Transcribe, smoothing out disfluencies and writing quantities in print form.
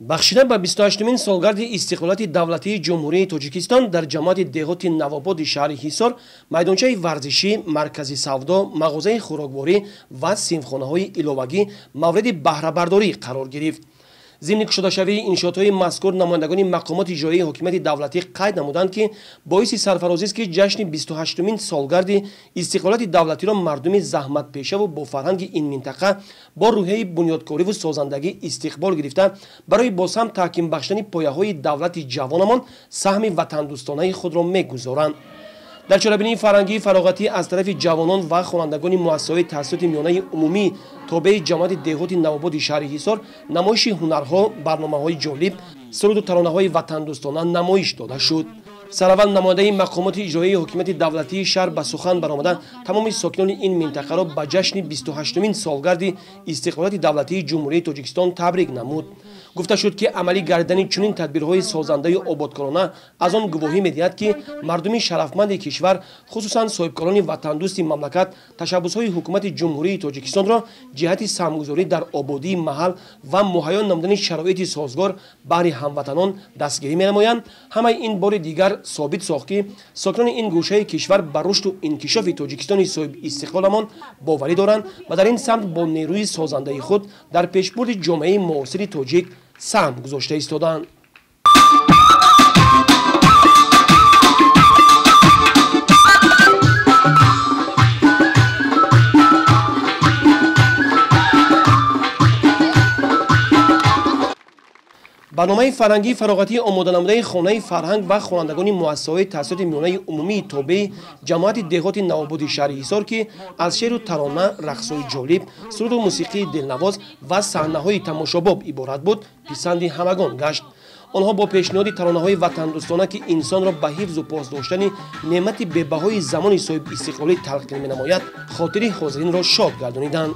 бахшида ба 28-мин солгарди истиқлолияти давлатии ҷумҳурии Тоҷикистон дар ҷамоати деҳоти Навободи шаҳри Ҳисор майдончаи варзишӣ, маркази савдо, мағозаи хӯрокворӣ ва синфхонаҳои иловагӣ мавриди баҳрабардорӣ қарор гирифт. зимни кушодашавии иншоотҳои мазкур намояндагони мақомоти иҷроии ҳокимияти давлатӣ қайд намуданд, ки боиси сарфарозист, ки ҷашни 28-мин солгарди истиқлолияти давлатиро мардуми заҳматпешаву бо фарҳанги ин минтақа бо рӯҳияи бунёдкориву созандагӣ истиқбол гирифта, барои бозҳам таҳким бахшидани пояҳои давлати ҷавонамон саҳми ватандӯстонаи худро мегузоранд. дар чорабинии фарҳангии фароғатӣ аз тарафи ҷавонон ва хонандагони муассисаҳои таҳсилоти миёнаи умумии тобеи ҷамоати деҳоти Навободи шаҳри Ҳисор намоиши ҳунарҳо, барномаҳои ҷолиб, суруду таронаҳои ватандӯстона намоиш дода шуд. сараввал намояндаи мақомоти иҷроии ҳокимияти давлатии шаҳр ба сухан баромада тамоми сокинони ин минтақаро ба ҷашни 28-мин солгарди истиқлолияти давлатии ҷумҳурии Тоҷикистон табрик намуд. гуфта шуд, ки амалӣ гардидани чунин тадбирҳои созандаи ободкорона аз он гувоҳӣ медиҳад, ки мардуми шарафманди кишвар, хусусан соҳибкорони ватандӯсти мамлакат, ташаббусҳои ҳукумати ҷумҳурии Тоҷикистонро ҷиҳати саҳмгузорӣ дар ободии маҳал ва муҳайё намудани шароити созгор баҳри ҳамватанон дастгирӣ менамоянд. ҳамаи ин бори дигар собит сохт, ки сокинони ин гӯшаи кишвар ба рушду инкишофи Тоҷикистони соҳиб истиқлоламон боварӣ доранд ва дар ин самт бо нерӯи созандаи худ дар пешбурди ҷомеаи муосири тоҷик саҳм гузошта истоданд. барномаи фарҳангии фароғатии омоданамудаи хонаи фарҳанг ва хонандагони муассисаҳои таҳсилоти миёнаи умумии тобеи ҷамоати деҳоти Навободи шаҳри Ҳисор, ки аз шеъру тарона, рақсҳои ҷолиб, суруду мусиқии дилнавоз ва саҳнаҳои тамошобоб иборат буд, писанди ҳамагон гашт. онҳо бо пешниҳоди таронаҳои ватандӯстона, ки инсонро ба ҳифзу посдоштани неъмати бебаҳои замони соҳиб истиқлолӣ талқин менамояд, хотири ҳозиринро шод гардониданд.